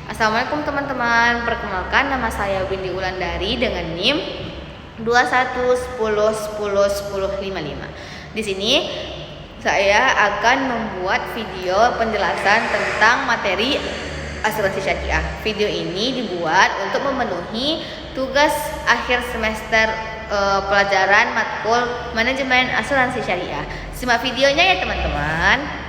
Assalamualaikum teman-teman, perkenalkan nama saya Windy Wulandari dengan NIM 2110101055. Di sini saya akan membuat video penjelasan tentang materi asuransi syariah. Video ini dibuat untuk memenuhi tugas akhir semester pelajaran matkul manajemen asuransi syariah. Simak videonya ya teman-teman.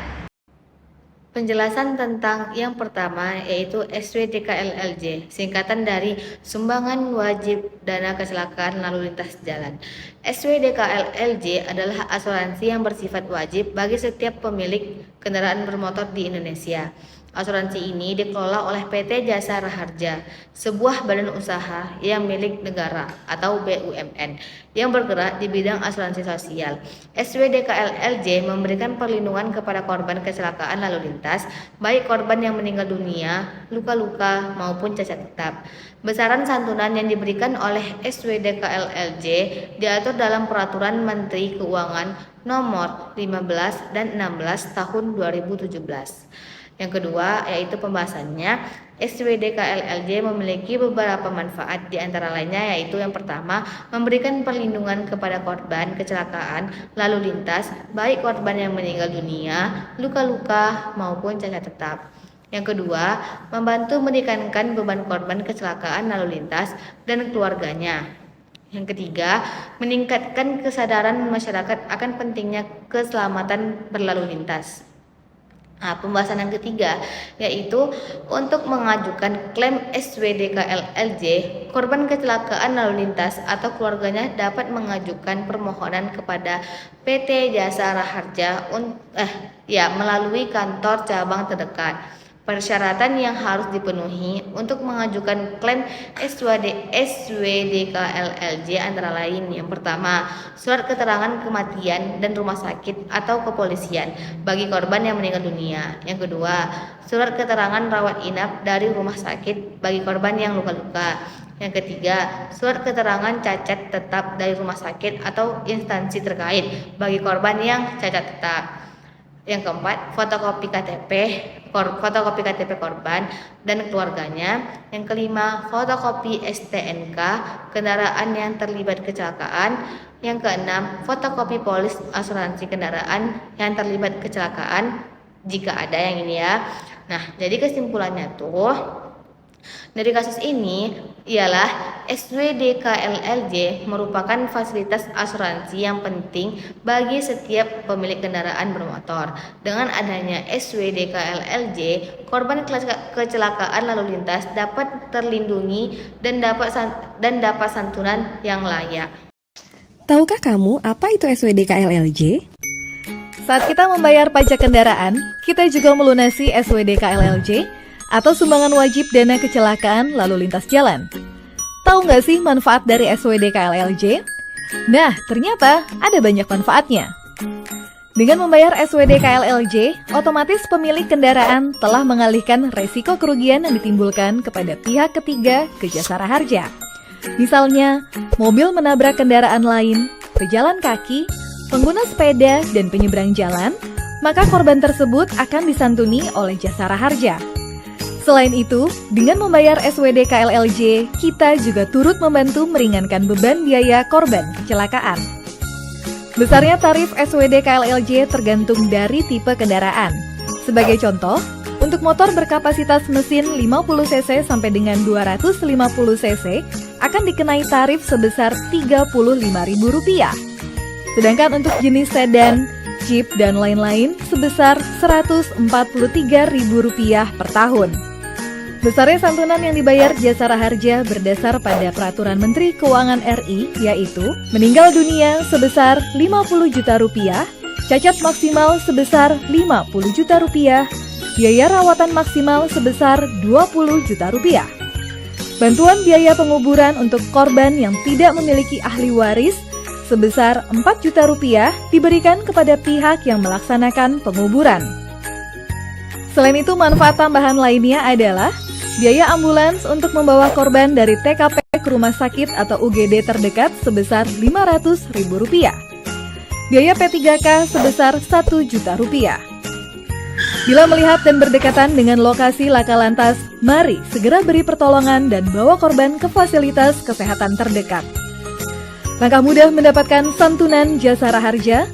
Penjelasan tentang yang pertama yaitu SWDKLLJ, singkatan dari Sumbangan Wajib Dana Kecelakaan Lalu Lintas Jalan. SWDKLLJ adalah asuransi yang bersifat wajib bagi setiap pemilik kendaraan bermotor di Indonesia. Asuransi ini dikelola oleh PT Jasa Raharja, sebuah badan usaha yang milik negara atau BUMN yang bergerak di bidang asuransi sosial. SWDKLLJ memberikan perlindungan kepada korban kecelakaan lalu lintas, baik korban yang meninggal dunia, luka-luka maupun cacat tetap. Besaran santunan yang diberikan oleh SWDKLLJ diatur dalam Peraturan Menteri Keuangan Nomor 15 dan 16 Tahun 2017. Yang kedua yaitu pembahasannya, SWDKLLJ memiliki beberapa manfaat, di antara lainnya yaitu yang pertama, memberikan perlindungan kepada korban kecelakaan lalu lintas, baik korban yang meninggal dunia, luka-luka maupun cacat tetap. Yang kedua, membantu meringankan beban korban kecelakaan lalu lintas dan keluarganya. Yang ketiga, meningkatkan kesadaran masyarakat akan pentingnya keselamatan berlalu lintas. Nah, pembahasan yang ketiga yaitu untuk mengajukan klaim SWDKLLJ, korban kecelakaan lalu lintas atau keluarganya dapat mengajukan permohonan kepada PT Jasa Raharja melalui kantor cabang terdekat. Persyaratan yang harus dipenuhi untuk mengajukan klaim SWDKLLJ antara lain: yang pertama, surat keterangan kematian dan rumah sakit atau kepolisian bagi korban yang meninggal dunia. Yang kedua, surat keterangan rawat inap dari rumah sakit bagi korban yang luka-luka. Yang ketiga, surat keterangan cacat tetap dari rumah sakit atau instansi terkait bagi korban yang cacat tetap. Yang keempat, fotokopi KTP korban dan keluarganya. Yang kelima, fotokopi STNK kendaraan yang terlibat kecelakaan. Yang keenam, fotokopi polis asuransi kendaraan yang terlibat kecelakaan jika ada yang ini ya. Nah, jadi kesimpulannya tuh dari kasus ini ialah SWDKLLJ merupakan fasilitas asuransi yang penting bagi setiap pemilik kendaraan bermotor. Dengan adanya SWDKLLJ, korban kecelakaan lalu lintas dapat terlindungi dan dapat santunan yang layak. Tahukah kamu apa itu SWDKLLJ? Saat kita membayar pajak kendaraan, kita juga melunasi SWDKLLJ atau Sumbangan Wajib Dana Kecelakaan Lalu Lintas Jalan. Tahu nggak sih manfaat dari SWDKLLJ? Nah, ternyata ada banyak manfaatnya. Dengan membayar SWDKLLJ, otomatis pemilik kendaraan telah mengalihkan resiko kerugian yang ditimbulkan kepada pihak ketiga ke Jasa Raharja. Misalnya, mobil menabrak kendaraan lain, pejalan kaki, pengguna sepeda, dan penyeberang jalan, maka korban tersebut akan disantuni oleh Jasa Raharja. Selain itu, dengan membayar SWDKLLJ, kita juga turut membantu meringankan beban biaya korban kecelakaan. Besarnya tarif SWDKLLJ tergantung dari tipe kendaraan. Sebagai contoh, untuk motor berkapasitas mesin 50 cc sampai dengan 250 cc akan dikenai tarif sebesar Rp35.000. Sedangkan untuk jenis sedan, jeep, dan lain-lain sebesar Rp143.000 per tahun. Besarnya santunan yang dibayar Jasa Raharja berdasar pada Peraturan Menteri Keuangan RI, yaitu meninggal dunia sebesar Rp50 juta, cacat maksimal sebesar Rp50 juta, biaya rawatan maksimal sebesar Rp20 juta. Bantuan biaya penguburan untuk korban yang tidak memiliki ahli waris sebesar Rp4 juta diberikan kepada pihak yang melaksanakan penguburan. Selain itu, manfaat tambahan lainnya adalah biaya ambulans untuk membawa korban dari TKP ke rumah sakit atau UGD terdekat sebesar Rp500.000. Biaya P3K sebesar Rp1 juta. Bila melihat dan berdekatan dengan lokasi laka lantas, mari segera beri pertolongan dan bawa korban ke fasilitas kesehatan terdekat. Langkah mudah mendapatkan santunan Jasara Harja.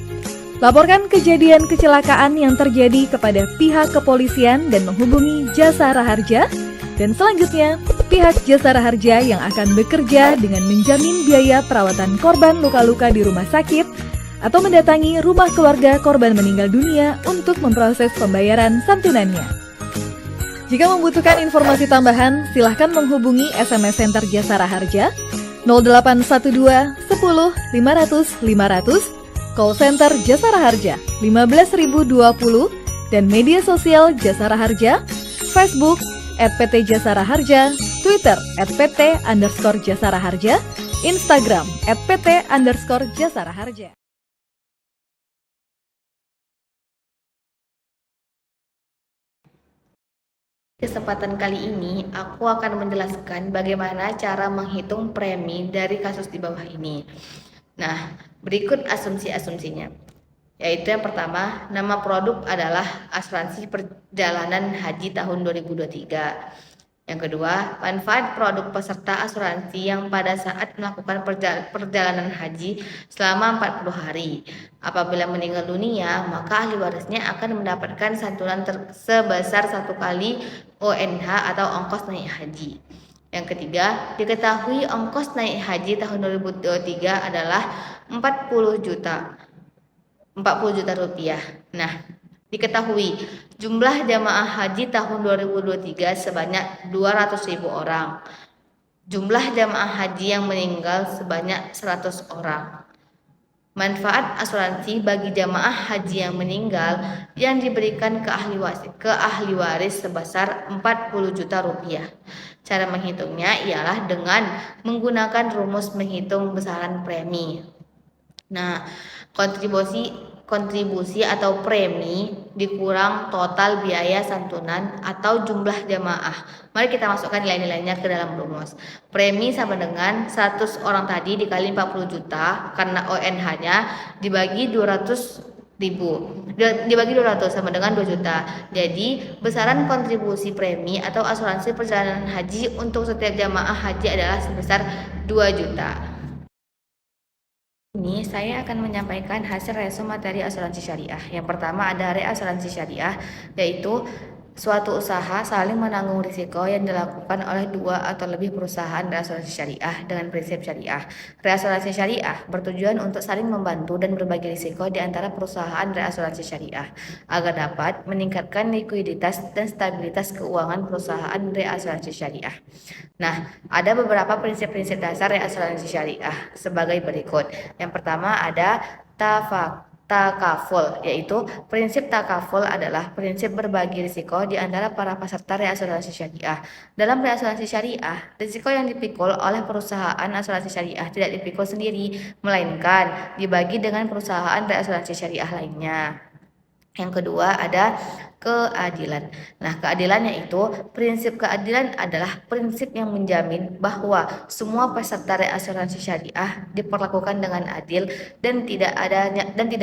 Laporkan kejadian kecelakaan yang terjadi kepada pihak kepolisian dan menghubungi Jasara Harja. Dan selanjutnya, pihak Jasara Harja yang akan bekerja dengan menjamin biaya perawatan korban luka-luka di rumah sakit atau mendatangi rumah keluarga korban meninggal dunia untuk memproses pembayaran santunannya. Jika membutuhkan informasi tambahan, silahkan menghubungi SMS Center Jasara Harja 0812 10 500 500, call center Jasara Harja 15020, dan media sosial Jasara Harja, Facebook @PT Jasara Harja, Twitter @PT_Jasara Harja, Instagram @PT_Jasara Harja. Kesempatan kali ini, aku akan menjelaskan bagaimana cara menghitung premi dari kasus di bawah ini. Nah, berikut asumsi-asumsinya. Yaitu yang pertama, nama produk adalah Asuransi Perjalanan Haji tahun 2023. Yang kedua, manfaat produk peserta asuransi yang pada saat melakukan perjalanan haji selama 40 hari. Apabila meninggal dunia, maka ahli warisnya akan mendapatkan santunan sebesar 1 kali ONH atau ongkos naik haji. Yang ketiga, diketahui ongkos naik haji tahun 2023 adalah 40 juta rupiah. Nah, diketahui jumlah jamaah haji tahun 2023 sebanyak 200.000 orang. Jumlah jamaah haji yang meninggal sebanyak 100 orang. Manfaat asuransi bagi jamaah haji yang meninggal yang diberikan ke ahli waris sebesar 40 juta rupiah. Cara menghitungnya ialah dengan menggunakan rumus menghitung besaran premi. Nah, kontribusi atau premi dikurang total biaya santunan atau jumlah jamaah. Mari kita masukkan nilai-nilainya ke dalam rumus. Premi sama dengan 100 orang tadi dikali 40 juta karena ONH-nya dibagi 200 sama dengan 2 juta. Jadi, besaran kontribusi premi atau asuransi perjalanan haji untuk setiap jamaah haji adalah sebesar 2 juta. Ini saya akan menyampaikan hasil resume materi asuransi syariah. Yang pertama ada reasuransi syariah, yaitu suatu usaha saling menanggung risiko yang dilakukan oleh 2 atau lebih perusahaan reasuransi syariah dengan prinsip syariah. Reasuransi syariah bertujuan untuk saling membantu dan berbagi risiko di antara perusahaan reasuransi syariah agar dapat meningkatkan likuiditas dan stabilitas keuangan perusahaan reasuransi syariah. Nah, ada beberapa prinsip-prinsip dasar reasuransi syariah sebagai berikut. Yang pertama ada takaful, yaitu prinsip takaful adalah prinsip berbagi risiko di antara para peserta reasuransi syariah. Dalam reasuransi syariah, risiko yang dipikul oleh perusahaan asuransi syariah tidak dipikul sendiri, melainkan dibagi dengan perusahaan reasuransi syariah lainnya. Yang kedua ada keadilan. Nah, keadilan yaitu prinsip keadilan adalah prinsip yang menjamin bahwa semua peserta reasuransi syariah diperlakukan dengan adil dan tidak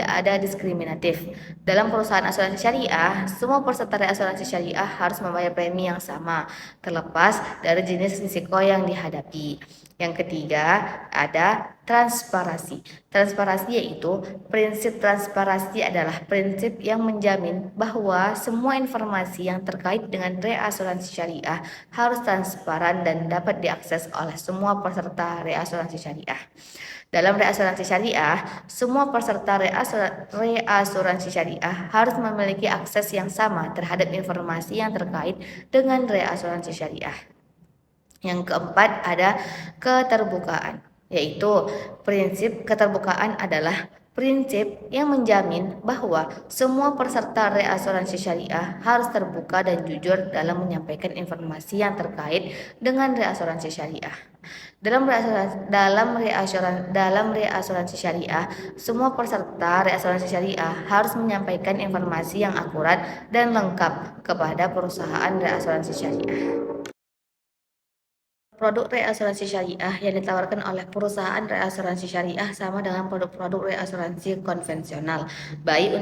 ada diskriminatif. Dalam perusahaan asuransi syariah, semua peserta reasuransi syariah harus membayar premi yang sama terlepas dari jenis risiko yang dihadapi. Yang ketiga ada transparansi. Transparansi yaitu prinsip transparansi adalah prinsip yang menjamin bahwa semua informasi yang terkait dengan reasuransi syariah harus transparan dan dapat diakses oleh semua peserta reasuransi syariah. Dalam reasuransi syariah, semua peserta reasuransi syariah harus memiliki akses yang sama terhadap informasi yang terkait dengan reasuransi syariah. Yang keempat ada keterbukaan, yaitu prinsip keterbukaan adalah prinsip yang menjamin bahwa semua peserta reasuransi syariah harus terbuka dan jujur dalam menyampaikan informasi yang terkait dengan reasuransi syariah. Dalam reasuransi syariah, semua peserta reasuransi syariah harus menyampaikan informasi yang akurat dan lengkap kepada perusahaan reasuransi syariah. Produk reasuransi syariah yang ditawarkan oleh perusahaan reasuransi syariah sama dengan produk-produk reasuransi konvensional, baik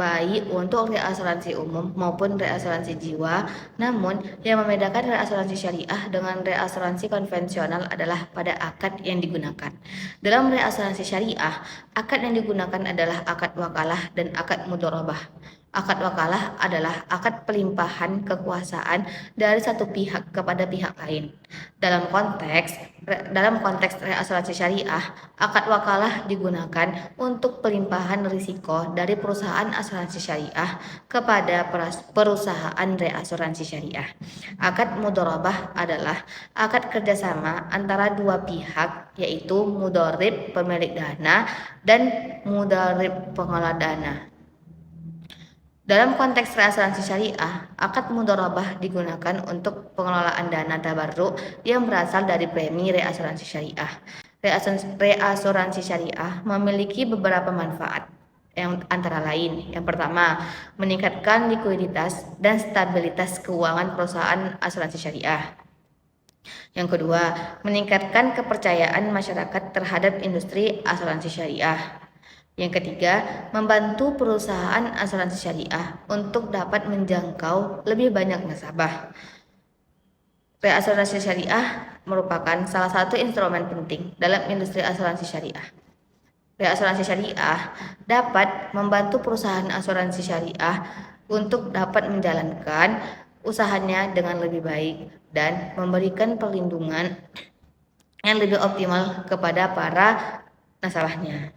baik untuk reasuransi umum maupun reasuransi jiwa. Namun, yang membedakan reasuransi syariah dengan reasuransi konvensional adalah pada akad yang digunakan. Dalam reasuransi syariah, akad yang digunakan adalah akad wakalah dan akad mudharabah. Akad wakalah adalah akad pelimpahan kekuasaan dari satu pihak kepada pihak lain. Dalam konteks reasuransi syariah, akad wakalah digunakan untuk pelimpahan risiko dari perusahaan asuransi syariah kepada perusahaan reasuransi syariah. Akad mudharabah adalah akad kerjasama antara dua pihak, yaitu mudharib pemilik dana dan mudharib pengelola dana. Dalam konteks reasuransi syariah, akad mudharabah digunakan untuk pengelolaan dana tabarruk yang berasal dari premi reasuransi syariah. Reasuransi syariah memiliki beberapa manfaat, yang antara lain, yang pertama, meningkatkan likuiditas dan stabilitas keuangan perusahaan asuransi syariah. Yang kedua, meningkatkan kepercayaan masyarakat terhadap industri asuransi syariah. Yang ketiga, membantu perusahaan asuransi syariah untuk dapat menjangkau lebih banyak nasabah. Reasuransi syariah merupakan salah satu instrumen penting dalam industri asuransi syariah. Reasuransi syariah dapat membantu perusahaan asuransi syariah untuk dapat menjalankan usahanya dengan lebih baik dan memberikan perlindungan yang lebih optimal kepada para nasabahnya.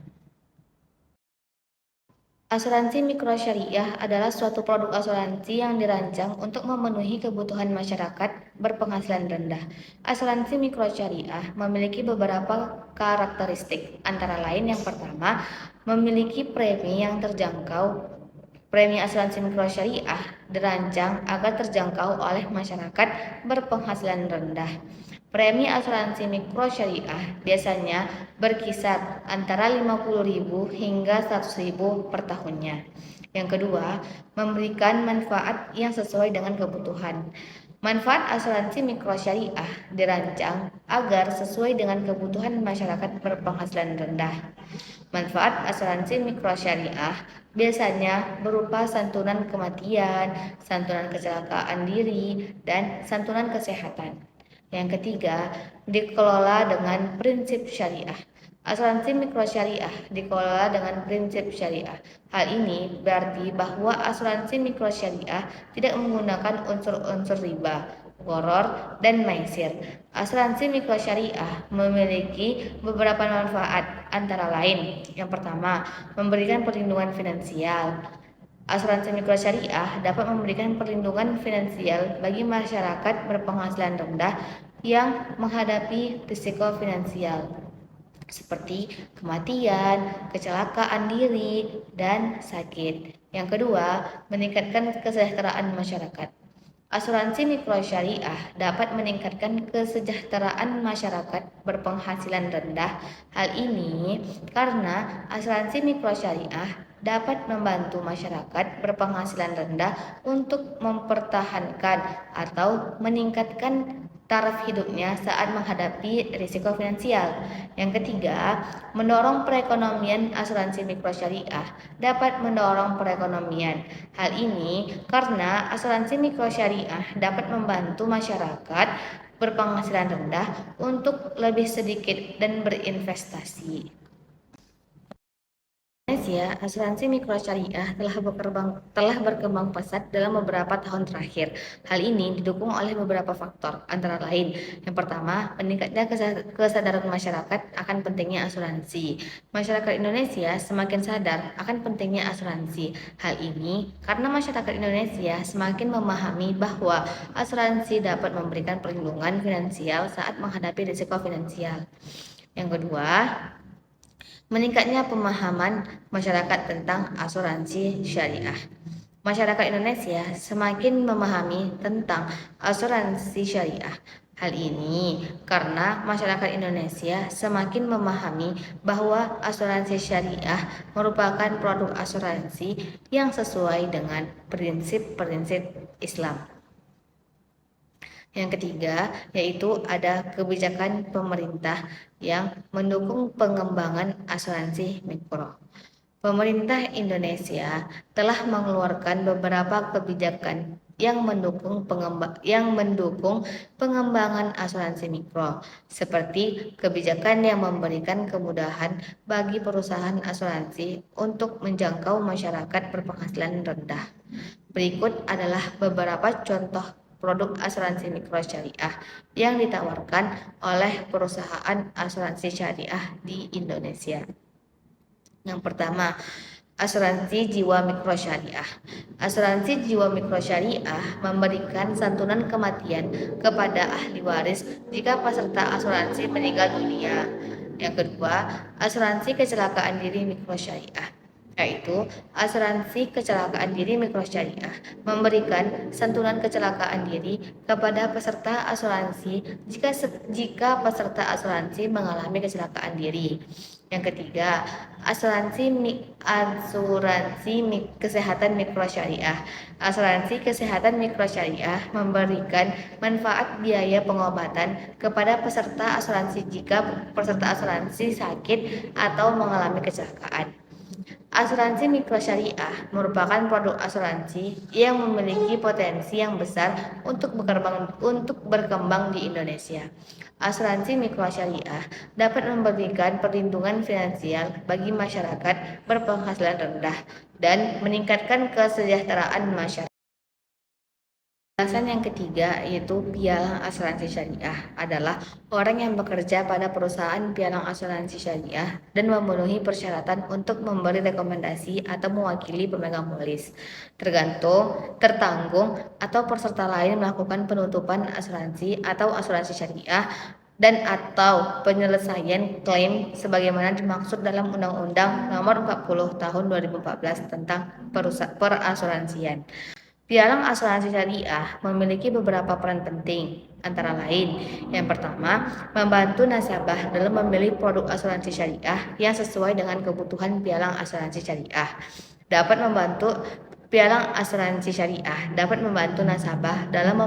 Asuransi mikrosyariah adalah suatu produk asuransi yang dirancang untuk memenuhi kebutuhan masyarakat berpenghasilan rendah. Asuransi mikrosyariah memiliki beberapa karakteristik, antara lain yang pertama, memiliki premi yang terjangkau. Premi asuransi mikrosyariah dirancang agar terjangkau oleh masyarakat berpenghasilan rendah. Premi asuransi mikrosyariah biasanya berkisar antara 50.000 hingga 100.000 per tahunnya. Yang kedua, memberikan manfaat yang sesuai dengan kebutuhan. Manfaat asuransi mikrosyariah dirancang agar sesuai dengan kebutuhan masyarakat berpenghasilan rendah. Manfaat asuransi mikrosyariah biasanya berupa santunan kematian, santunan kecelakaan diri, dan santunan kesehatan. Yang ketiga, dikelola dengan prinsip syariah. Asuransi mikrosyariah dikelola dengan prinsip syariah. Hal ini berarti bahwa asuransi mikrosyariah tidak menggunakan unsur-unsur riba, gharar, dan maisir. Asuransi mikrosyariah memiliki beberapa manfaat, antara lain, yang pertama, memberikan perlindungan finansial. Asuransi mikrosyariah dapat memberikan perlindungan finansial bagi masyarakat berpenghasilan rendah yang menghadapi risiko finansial seperti kematian, kecelakaan diri, dan sakit. Yang kedua, meningkatkan kesejahteraan masyarakat. Asuransi mikrosyariah dapat meningkatkan kesejahteraan masyarakat berpenghasilan rendah. Hal ini karena asuransi mikrosyariah dapat membantu masyarakat berpenghasilan rendah untuk mempertahankan atau meningkatkan taraf hidupnya saat menghadapi risiko finansial. Yang ketiga, mendorong perekonomian. Asuransi mikrosyariah dapat mendorong perekonomian. Hal ini karena asuransi mikrosyariah dapat membantu masyarakat berpenghasilan rendah untuk lebih sedikit dan berinvestasi. Indonesia, asuransi mikrosyariah telah berkembang pesat dalam beberapa tahun terakhir. Hal ini didukung oleh beberapa faktor, antara lain, yang pertama, meningkatnya kesadaran masyarakat akan pentingnya asuransi. Masyarakat Indonesia semakin sadar akan pentingnya asuransi. Hal ini karena masyarakat Indonesia semakin memahami bahwa asuransi dapat memberikan perlindungan finansial saat menghadapi risiko finansial. Yang kedua, meningkatnya pemahaman masyarakat tentang asuransi syariah. Masyarakat Indonesia semakin memahami tentang asuransi syariah. Hal ini karena masyarakat Indonesia semakin memahami bahwa asuransi syariah merupakan produk asuransi yang sesuai dengan prinsip-prinsip Islam. Yang ketiga, yaitu ada kebijakan pemerintah yang mendukung pengembangan asuransi mikro. Pemerintah Indonesia telah mengeluarkan beberapa kebijakan yang mendukung pengembangan asuransi mikro, seperti kebijakan yang memberikan kemudahan bagi perusahaan asuransi untuk menjangkau masyarakat berpenghasilan rendah. Berikut adalah beberapa contoh produk asuransi mikro syariah yang ditawarkan oleh perusahaan asuransi syariah di Indonesia. Yang pertama, asuransi jiwa mikro syariah. Asuransi jiwa mikro syariah memberikan santunan kematian kepada ahli waris jika peserta asuransi meninggal dunia. Yang kedua, asuransi kecelakaan diri mikro syariah, yaitu asuransi kecelakaan diri mikro syariah memberikan santunan kecelakaan diri kepada peserta asuransi jika peserta asuransi mengalami kecelakaan diri. Yang ketiga, kesehatan mikro syariah. Asuransi kesehatan mikro syariah memberikan manfaat biaya pengobatan kepada peserta asuransi jika peserta asuransi sakit atau mengalami kecelakaan. Asuransi mikro syariah merupakan produk asuransi yang memiliki potensi yang besar untuk berkembang di Indonesia. Asuransi mikro syariah dapat memberikan perlindungan finansial bagi masyarakat berpenghasilan rendah dan meningkatkan kesejahteraan masyarakat. Alasan yang ketiga yaitu pialang asuransi syariah adalah orang yang bekerja pada perusahaan pialang asuransi syariah dan memenuhi persyaratan untuk memberi rekomendasi atau mewakili pemegang polis, tertanggung atau peserta lain melakukan penutupan asuransi atau asuransi syariah dan atau penyelesaian klaim sebagaimana dimaksud dalam Undang-Undang Nomor 40 Tahun 2014 tentang perasuransian. Pialang asuransi syariah memiliki beberapa peran penting, antara lain, yang pertama, membantu nasabah dalam memilih produk asuransi syariah yang sesuai dengan kebutuhan pialang asuransi syariah. Pialang asuransi syariah dapat membantu nasabah dalam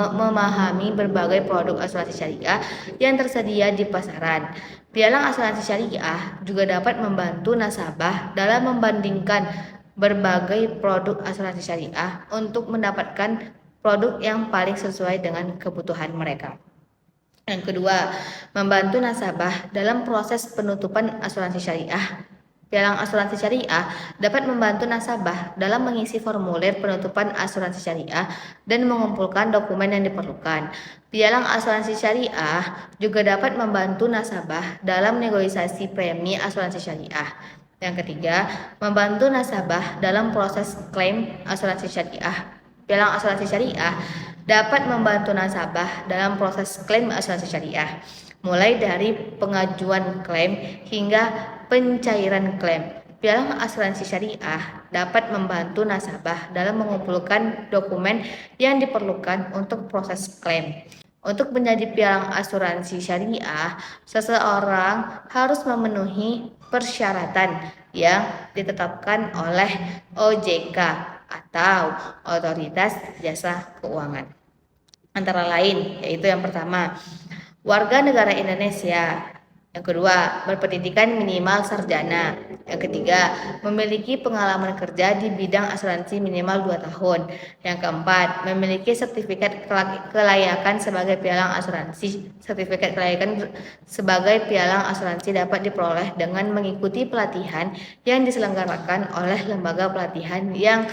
memahami berbagai produk asuransi syariah yang tersedia di pasaran. Pialang asuransi syariah juga dapat membantu nasabah dalam membandingkan berbagai produk asuransi syariah untuk mendapatkan produk yang paling sesuai dengan kebutuhan mereka. Yang kedua, membantu nasabah dalam proses penutupan asuransi syariah. Pialang asuransi syariah dapat membantu nasabah dalam mengisi formulir penutupan asuransi syariah dan mengumpulkan dokumen yang diperlukan. Pialang asuransi syariah juga dapat membantu nasabah dalam negosiasi premi asuransi syariah. Yang ketiga, membantu nasabah dalam proses klaim asuransi syariah. Pialang asuransi syariah dapat membantu nasabah dalam proses klaim asuransi syariah, mulai dari pengajuan klaim hingga pencairan klaim. Pialang asuransi syariah dapat membantu nasabah dalam mengumpulkan dokumen yang diperlukan untuk proses klaim. Untuk menjadi pialang asuransi syariah, seseorang harus memenuhi persyaratan yang ditetapkan oleh OJK atau Otoritas Jasa Keuangan. Antara lain, yaitu yang pertama, warga negara Indonesia. Yang kedua, berpendidikan minimal sarjana. Yang ketiga, memiliki pengalaman kerja di bidang asuransi minimal 2 tahun. Yang keempat, memiliki sertifikat kelayakan sebagai pialang asuransi. Sertifikat kelayakan sebagai pialang asuransi dapat diperoleh dengan mengikuti pelatihan yang diselenggarakan oleh lembaga pelatihan yang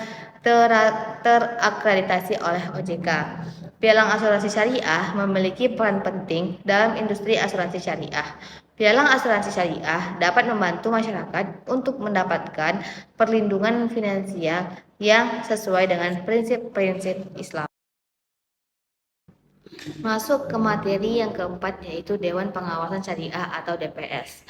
terakreditasi oleh OJK. Pialang asuransi syariah memiliki peran penting dalam industri asuransi syariah. Pialang asuransi syariah dapat membantu masyarakat untuk mendapatkan perlindungan finansial yang sesuai dengan prinsip-prinsip Islam. Masuk ke materi yang keempat, yaitu Dewan Pengawasan Syariah atau DPS.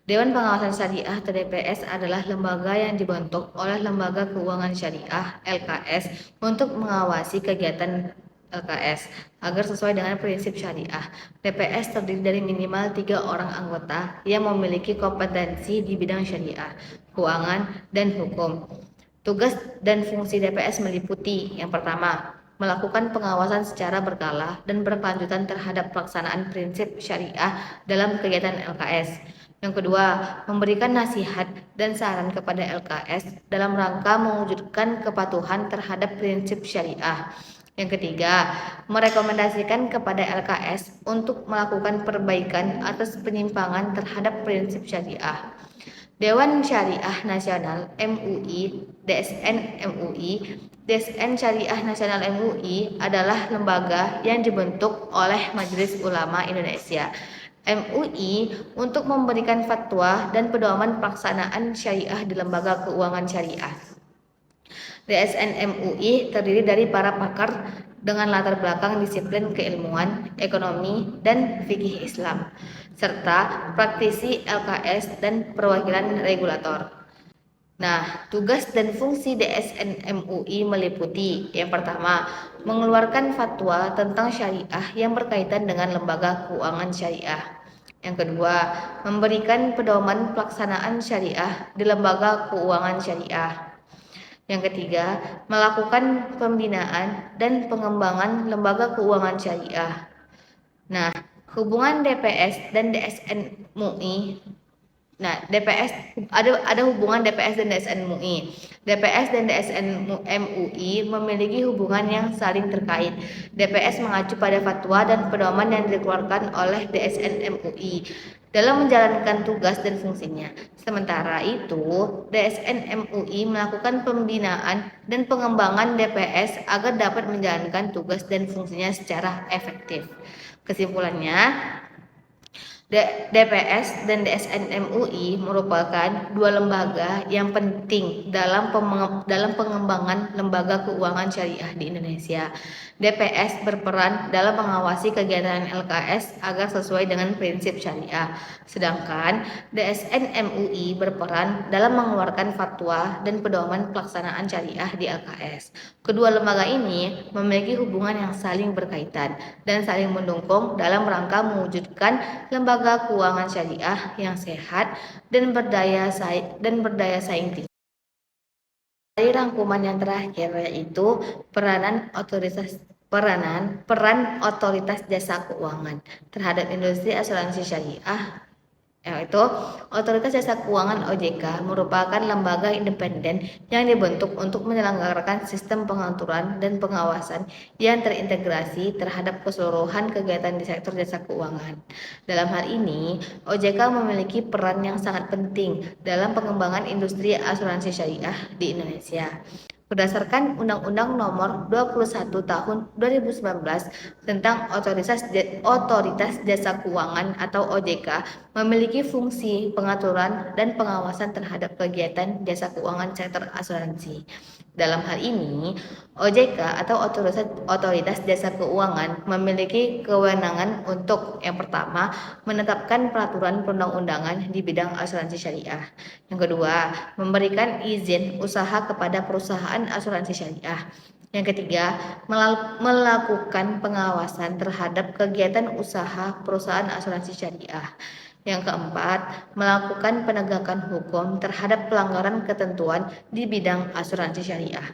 Dewan Pengawasan Syariah atau DPS adalah lembaga yang dibentuk oleh Lembaga Keuangan Syariah (LKS) untuk mengawasi kegiatan LKS agar sesuai dengan prinsip syariah. DPS terdiri dari minimal 3 orang anggota yang memiliki kompetensi di bidang syariah, keuangan, dan hukum. Tugas dan fungsi DPS meliputi yang pertama, melakukan pengawasan secara berkala dan berkelanjutan terhadap pelaksanaan prinsip syariah dalam kegiatan LKS. Yang kedua, memberikan nasihat dan saran kepada LKS dalam rangka mewujudkan kepatuhan terhadap prinsip syariah. Yang ketiga, merekomendasikan kepada LKS untuk melakukan perbaikan atas penyimpangan terhadap prinsip syariah. Dewan Syariah Nasional MUI, DSN MUI. DSN Syariah Nasional MUI adalah lembaga yang dibentuk oleh Majelis Ulama Indonesia MUI untuk memberikan fatwa dan pedoman pelaksanaan syariah di lembaga keuangan syariah. DSN MUI terdiri dari para pakar dengan latar belakang disiplin keilmuan, ekonomi, dan fikih Islam, serta praktisi LKS dan perwakilan regulator. Nah, tugas dan fungsi DSN MUI meliputi yang pertama, mengeluarkan fatwa tentang syariah yang berkaitan dengan lembaga keuangan syariah. Yang kedua, memberikan pedoman pelaksanaan syariah di lembaga keuangan syariah. Yang ketiga, melakukan pembinaan dan pengembangan lembaga keuangan syariah. Nah, hubungan DPS dan DSN MUI. Nah, ada hubungan DPS dan DSN MUI. DPS dan DSN MUI memiliki hubungan yang saling terkait. DPS mengacu pada fatwa dan pedoman yang dikeluarkan oleh DSN MUI dalam menjalankan tugas dan fungsinya. Sementara itu, DSN MUI melakukan pembinaan dan pengembangan DPS agar dapat menjalankan tugas dan fungsinya secara efektif. Kesimpulannya, DPS dan DSN MUI merupakan dua lembaga yang penting dalam pengembangan lembaga keuangan syariah di Indonesia. DPS berperan dalam mengawasi kegiatan LKS agar sesuai dengan prinsip syariah, sedangkan DSN MUI berperan dalam mengeluarkan fatwa dan pedoman pelaksanaan syariah di LKS. Kedua lembaga ini memiliki hubungan yang saling berkaitan dan saling mendukung dalam rangka mewujudkan lembaga keuangan syariah yang sehat dan berdaya saing tinggi. Dari rangkuman yang terakhir yaitu peran otoritas jasa keuangan terhadap industri asuransi syariah, yaitu Otoritas Jasa Keuangan OJK merupakan lembaga independen yang dibentuk untuk menyelenggarakan sistem pengaturan dan pengawasan yang terintegrasi terhadap keseluruhan kegiatan di sektor jasa keuangan. Dalam hal ini, OJK memiliki peran yang sangat penting dalam pengembangan industri asuransi syariah di Indonesia. Berdasarkan Undang-Undang Nomor 21 Tahun 2019 tentang Otoritas Jasa Keuangan atau OJK memiliki fungsi pengaturan dan pengawasan terhadap kegiatan jasa keuangan sektor asuransi. Dalam hal ini, OJK atau Otoritas Jasa Keuangan memiliki kewenangan untuk yang pertama, menetapkan peraturan perundang-undangan di bidang asuransi syariah. Yang kedua, memberikan izin usaha kepada perusahaan asuransi syariah. Yang ketiga, melakukan pengawasan terhadap kegiatan usaha perusahaan asuransi syariah. Yang keempat, melakukan penegakan hukum terhadap pelanggaran ketentuan di bidang asuransi syariah.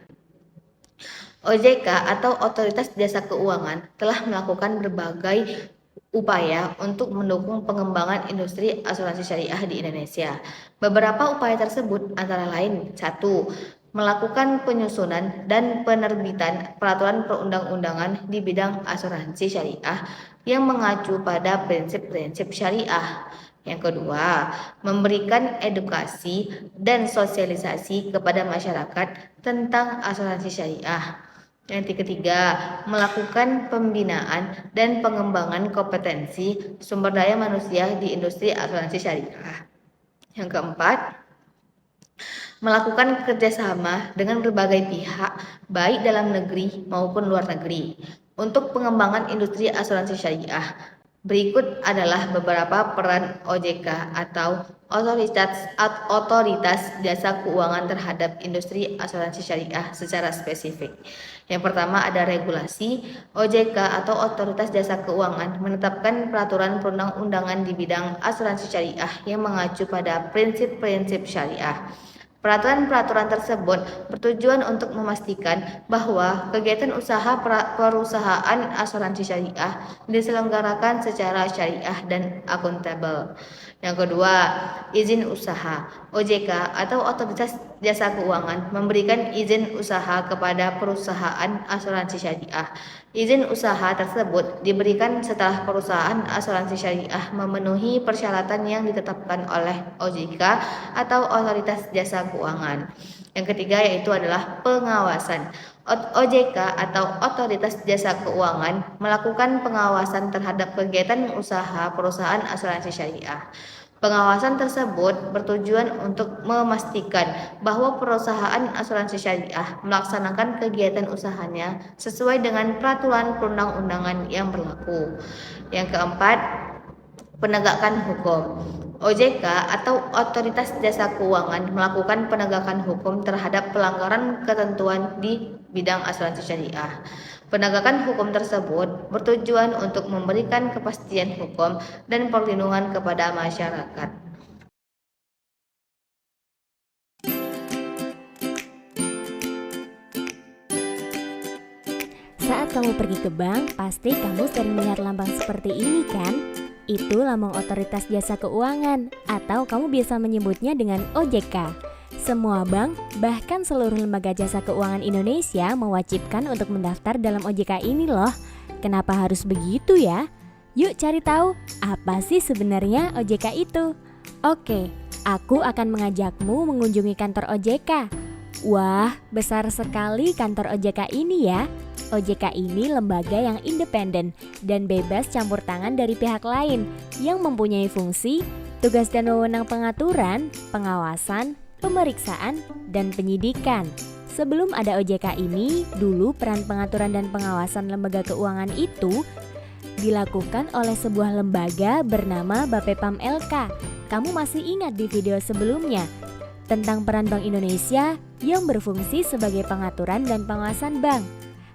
OJK atau Otoritas Jasa Keuangan telah melakukan berbagai upaya untuk mendukung pengembangan industri asuransi syariah di Indonesia. Beberapa upaya tersebut antara lain: 1. Melakukan penyusunan dan penerbitan peraturan perundang-undangan di bidang asuransi syariah yang mengacu pada prinsip-prinsip syariah. Yang kedua, memberikan edukasi dan sosialisasi kepada masyarakat tentang asuransi syariah. Yang ketiga, melakukan pembinaan dan pengembangan kompetensi sumber daya manusia di industri asuransi syariah. Yang keempat, melakukan kerjasama dengan berbagai pihak, baik dalam negeri maupun luar negeri, untuk pengembangan industri asuransi syariah. Berikut adalah beberapa peran OJK atau Otoritas Jasa Keuangan terhadap industri asuransi syariah secara spesifik. Yang pertama ada regulasi. OJK atau Otoritas Jasa Keuangan menetapkan peraturan perundang-undangan di bidang asuransi syariah yang mengacu pada prinsip-prinsip syariah. Peraturan-peraturan tersebut bertujuan untuk memastikan bahwa kegiatan usaha perusahaan asuransi syariah diselenggarakan secara syariah dan akuntabel. Yang kedua, izin usaha. OJK atau Otoritas Jasa Keuangan memberikan izin usaha kepada perusahaan asuransi syariah. Izin usaha tersebut diberikan setelah perusahaan asuransi syariah memenuhi persyaratan yang ditetapkan oleh OJK atau Otoritas Jasa Keuangan. Yang ketiga yaitu adalah pengawasan. OJK atau Otoritas Jasa Keuangan melakukan pengawasan terhadap kegiatan usaha perusahaan asuransi syariah. Pengawasan tersebut bertujuan untuk memastikan bahwa perusahaan asuransi syariah melaksanakan kegiatan usahanya sesuai dengan peraturan perundang-undangan yang berlaku. Yang keempat, penegakan hukum. OJK atau Otoritas Jasa Keuangan melakukan penegakan hukum terhadap pelanggaran ketentuan di bidang asuransi syariah. Penegakan hukum tersebut bertujuan untuk memberikan kepastian hukum dan perlindungan kepada masyarakat. Saat kamu pergi ke bank, pasti kamu sering melihat lambang seperti ini kan? Itu lambang Otoritas Jasa Keuangan, atau kamu biasa menyebutnya dengan OJK. Semua bank, bahkan seluruh lembaga jasa keuangan Indonesia mewajibkan untuk mendaftar dalam OJK ini loh. Kenapa harus begitu ya? Yuk cari tahu, apa sih sebenarnya OJK itu? Oke, aku akan mengajakmu mengunjungi kantor OJK. Wah, besar sekali kantor OJK ini ya. OJK ini lembaga yang independen dan bebas campur tangan dari pihak lain yang mempunyai fungsi, tugas dan wewenang pengaturan, pengawasan, pemeriksaan, dan penyidikan. Sebelum ada OJK ini, dulu peran pengaturan dan pengawasan lembaga keuangan itu dilakukan oleh sebuah lembaga bernama Bapepam LK. Kamu masih ingat di video sebelumnya tentang peran Bank Indonesia yang berfungsi sebagai pengaturan dan pengawasan bank.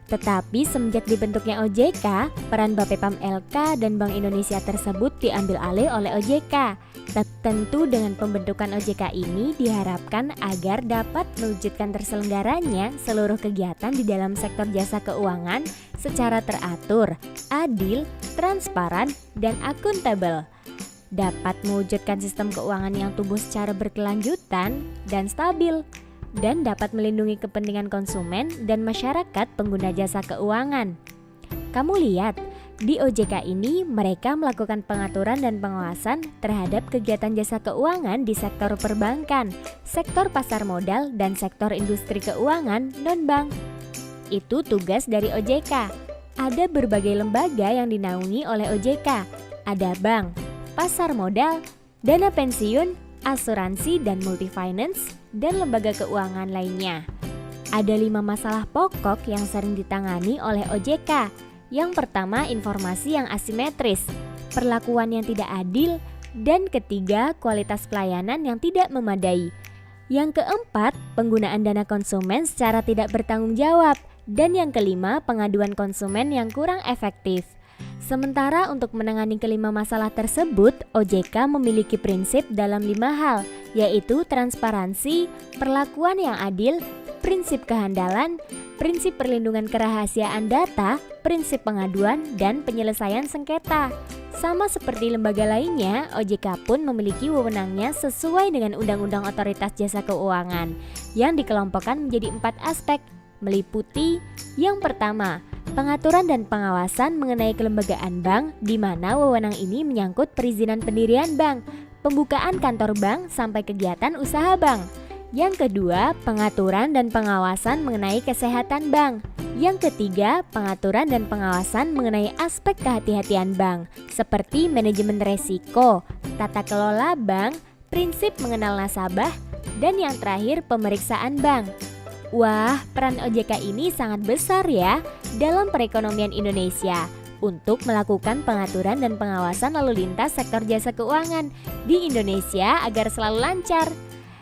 Tetapi semenjak dibentuknya OJK, peran Bapepam LK dan Bank Indonesia tersebut diambil alih oleh OJK. Tentu dengan pembentukan OJK ini diharapkan agar dapat mewujudkan terselenggaranya seluruh kegiatan di dalam sektor jasa keuangan secara teratur, adil, transparan, dan akuntabel. Dapat mewujudkan sistem keuangan yang tumbuh secara berkelanjutan dan stabil, dan dapat melindungi kepentingan konsumen dan masyarakat pengguna jasa keuangan. Kamu lihat, di OJK ini mereka melakukan pengaturan dan pengawasan terhadap kegiatan jasa keuangan di sektor perbankan, sektor pasar modal, dan sektor industri keuangan non-bank. Itu tugas dari OJK. Ada berbagai lembaga yang dinaungi oleh OJK. Ada bank, pasar modal, dana pensiun, asuransi dan multifinance, dan lembaga keuangan lainnya. Ada 5 masalah pokok yang sering ditangani oleh OJK. Yang pertama, informasi yang asimetris, perlakuan yang tidak adil, dan ketiga, kualitas pelayanan yang tidak memadai. Yang keempat, penggunaan dana konsumen secara tidak bertanggung jawab, dan yang kelima, pengaduan konsumen yang kurang efektif. Sementara untuk menangani kelima masalah tersebut, OJK memiliki prinsip dalam 5 hal, yaitu transparansi, perlakuan yang adil, prinsip kehandalan, prinsip perlindungan kerahasiaan data, prinsip pengaduan, dan penyelesaian sengketa. Sama seperti lembaga lainnya, OJK pun memiliki wewenangnya sesuai dengan Undang-Undang Otoritas Jasa Keuangan yang dikelompokkan menjadi 4 aspek, meliputi yang pertama, pengaturan dan pengawasan mengenai kelembagaan bank, di mana wewenang ini menyangkut perizinan pendirian bank, pembukaan kantor bank sampai kegiatan usaha bank. Yang kedua, pengaturan dan pengawasan mengenai kesehatan bank. Yang ketiga, pengaturan dan pengawasan mengenai aspek kehati-hatian bank, seperti manajemen resiko, tata kelola bank, prinsip mengenal nasabah, dan yang terakhir, pemeriksaan bank. Wah, peran OJK ini sangat besar ya dalam perekonomian Indonesia untuk melakukan pengaturan dan pengawasan lalu lintas sektor jasa keuangan di Indonesia agar selalu lancar.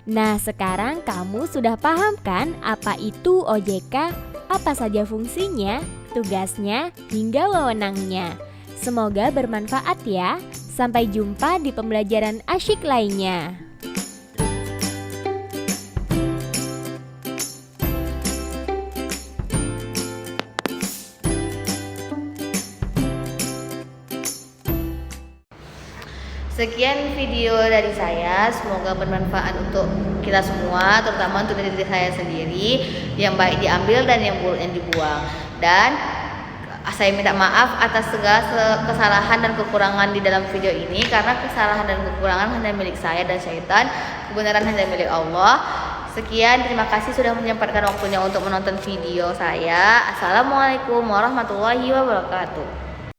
Nah, sekarang kamu sudah paham kan apa itu OJK, apa saja fungsinya, tugasnya, hingga wewenangnya. Semoga bermanfaat ya. Sampai jumpa di pembelajaran asyik lainnya. Sekian video dari saya, semoga bermanfaat untuk kita semua, terutama untuk diri saya sendiri, yang baik diambil dan yang buruk yang dibuang. Dan saya minta maaf atas segala kesalahan dan kekurangan di dalam video ini, karena kesalahan dan kekurangan hanya milik saya dan syaitan, kebenaran hanya milik Allah. Sekian, terima kasih sudah menyempatkan waktunya untuk menonton video saya. Assalamualaikum warahmatullahi wabarakatuh.